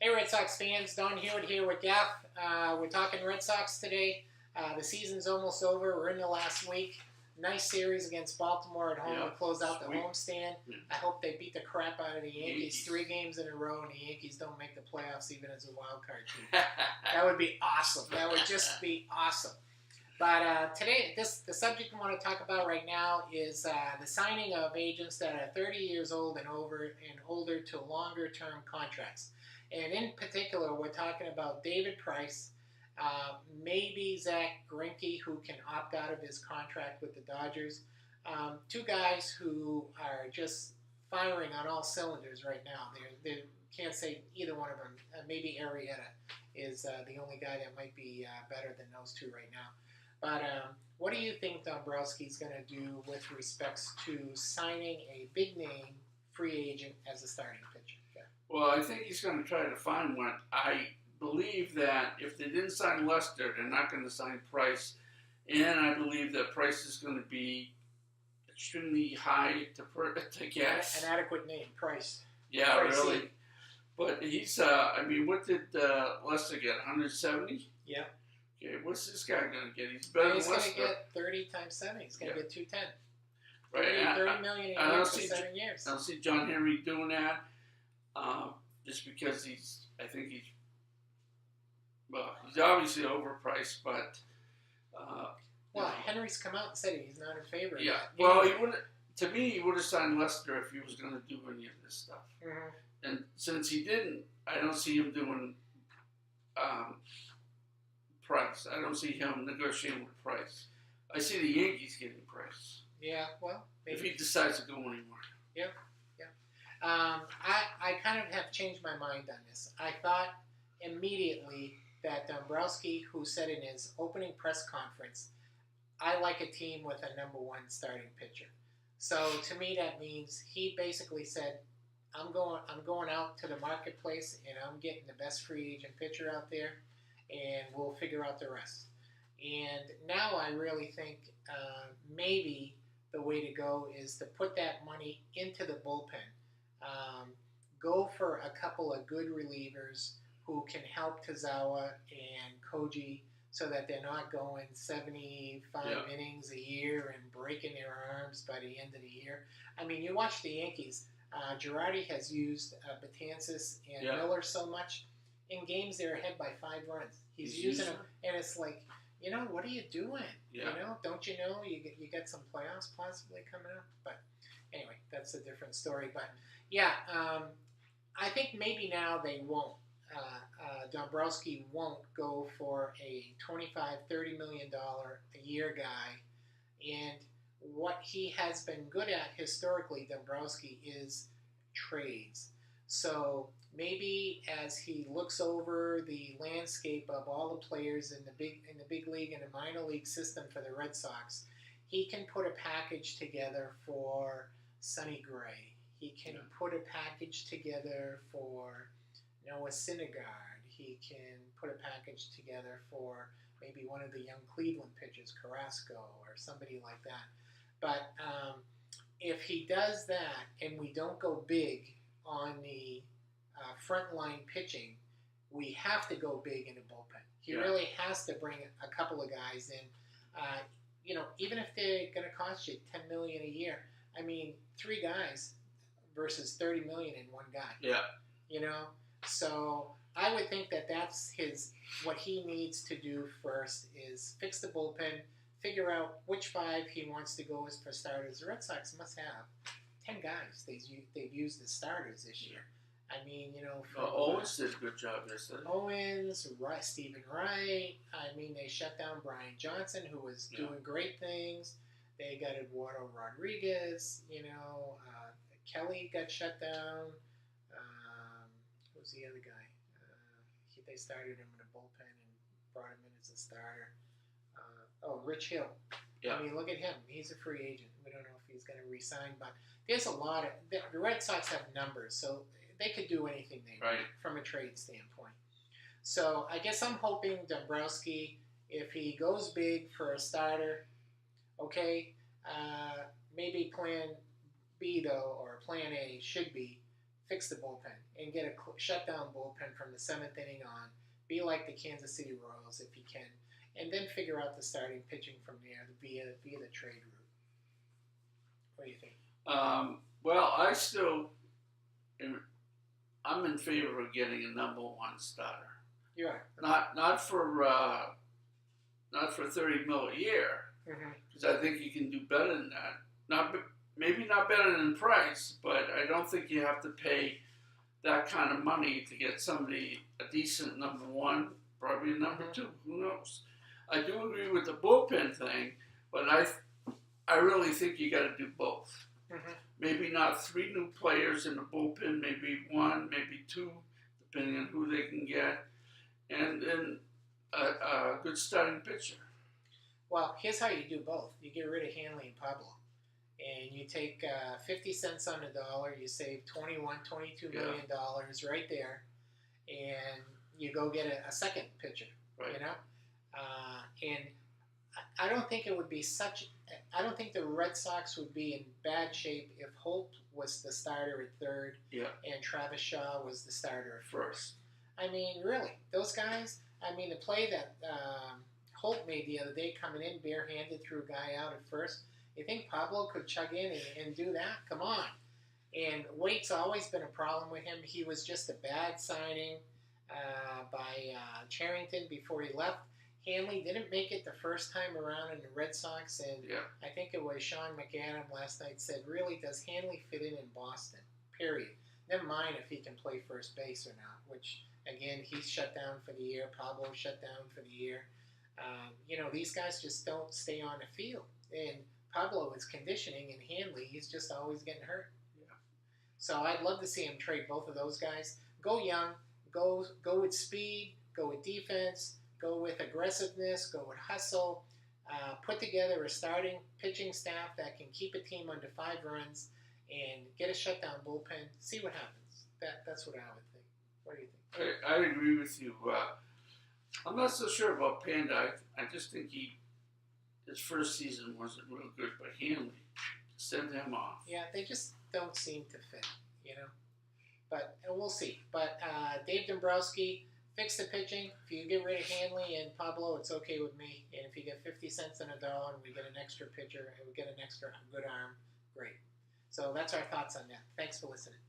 Hey, Red Sox fans, Don Hewitt here with Gaff. We're talking Red Sox today. The season's almost over. We're in the last week. Nice series against Baltimore at home to close out the homestand. I hope they beat the crap out of the Yankees 3 games in a row, and the Yankees don't make the playoffs even as a wild card team. That would be awesome. That would just be awesome. But today, the subject I want to talk about right now is the signing of agents that are 30 years old and older to longer-term contracts. And in particular, we're talking about David Price, maybe Zach Greinke, who can opt out of his contract with the Dodgers. 2 guys who are just firing on all cylinders right now. They can't say either one of them. Maybe Arrieta is the only guy that might be better than those 2 right now. But what do you think Dombrowski's going to do with respects to signing a big-name free agent as a starting pitcher? Yeah. Well, I think he's going to try to find one. I believe that if they didn't sign Lester, they're not going to sign Price. And I believe that Price is going to be extremely high to guess. An adequate name, Price. Yeah, Price really. But he's, what did Lester get, 170? Yeah. Okay, what's this guy going to get? He's better than Lester. He's going to get 30 times 7. He's going to get 210. Right. 30 million a year for 7 years. I don't see John Henry doing that. Just because he's obviously overpriced, but Henry's come out and said he's not in favor of that. Well, he would have signed Lester if he was going to do any of this stuff. Mm-hmm. And since he didn't, I don't see him doing Price. I don't see him negotiating with Price. I see the Yankees getting Price. Yeah, well, maybe. If he decides to go anymore. Yeah. I kind of have changed my mind on this. I thought immediately that Dombrowski, who said in his opening press conference, I like a team with a number 1 starting pitcher. So to me, that means he basically said, I'm going out to the marketplace and I'm getting the best free agent pitcher out there, and we'll figure out the rest. And now I really think maybe the way to go is to put that money into the bullpen. Go for a couple of good relievers who can help Tazawa and Koji so that they're not going 75 innings a year and breaking their arms by the end of the year. I mean, you watch the Yankees. Girardi has used Betances and Miller so much. In games, they're ahead by 5 runs. He's using them, and it's like, what are you doing? Yeah. Don't you know you get some playoffs possibly coming up? But anyway, that's a different story. But yeah, I think maybe now they won't. Dombrowski won't go for a $25-30 million a year guy. And what he has been good at historically, Dombrowski, is trades. So maybe as he looks over the landscape of all the players in the big league and the minor league system for the Red Sox, he can put a package together for Sonny Gray. He can put a package together for Noah Syndergaard. He can put a package together for maybe one of the young Cleveland pitchers, Carrasco, or somebody like that. But if he does that and we don't go big on the frontline pitching, we have to go big in the bullpen. He really has to bring a couple of guys in. Even if they're going to cost you $10 million a year, I mean, 3 guys versus $30 million in 1 guy. Yeah. So I would think that that's what he needs to do first is fix the bullpen, figure out which 5 he wants to go as for starters. The Red Sox must have 10 guys they've used as starters this year. I mean, Owens did a good job yesterday. Owens, Stephen Wright. I mean, they shut down Brian Johnson, who was doing great things. They got Eduardo Rodriguez. Kelly got shut down. Who's the other guy? They started him in the bullpen and brought him in as a starter. Rich Hill. Yeah. I mean, look at him. He's a free agent. We don't know if he's going to re-sign, but there's a lot of the Red Sox have numbers, so they could do anything they want from a trade standpoint. So I guess I'm hoping Dombrowski, if he goes big for a starter, maybe plan B though, or plan A should be fix the bullpen and get a shutdown bullpen from the seventh inning on. Be like the Kansas City Royals if you can, and then figure out the starting pitching from there via the trade route. What do you think? Well, I'm in favor of getting a number one starter. You are Not for $30 million a year, because I think you can do better than that. Maybe not better than Price, but I don't think you have to pay that kind of money to get somebody a decent number one, probably a number two. Who knows? I do agree with the bullpen thing, but I really think you got to do both. Maybe not 3 new players in the bullpen, maybe 1, maybe 2, depending on who they can get, and then a good starting pitcher. Well, here's how you do both. You get rid of Hanley and Pablo, and you take 50 cents on the dollar. You save $22 million right there, and you go get a second pitcher. Right. You know, and I don't think it would be I don't think the Red Sox would be in bad shape if Holt was the starter at third and Travis Shaw was the starter at first. I mean, really, those guys. I mean, the play that Holt made the other day, coming in barehanded, threw a guy out at first. You think Pablo could chug in and do that? Come on. And weight's always been a problem with him. He was just a bad signing by Charrington before he left. Hanley didn't make it the first time around in the Red Sox, and I think it was Sean McAdam last night said, really, does Hanley fit in Boston? Period. Never mind if he can play first base or not, which, again, he's shut down for the year. Pablo shut down for the year. These guys just don't stay on the field. And Pablo is conditioning, and Hanley, he's just always getting hurt. So I'd love to see him trade both of those guys. Go young, go with speed, go with defense, go with aggressiveness, go with hustle, put together a starting pitching staff that can keep a team under 5 runs and get a shutdown bullpen. See what happens. That's what I would think. What do you think? I agree with you. I'm not so sure about Panda. I just think his first season wasn't real good, but Hanley, send him off. Yeah, they just don't seem to fit, But we'll see. But Dave Dombrowski, fix the pitching. If you get rid of Hanley and Pablo, it's okay with me. And if you get 50 cents on a dollar and we get an extra pitcher and we get an extra good arm, great. So that's our thoughts on that. Thanks for listening.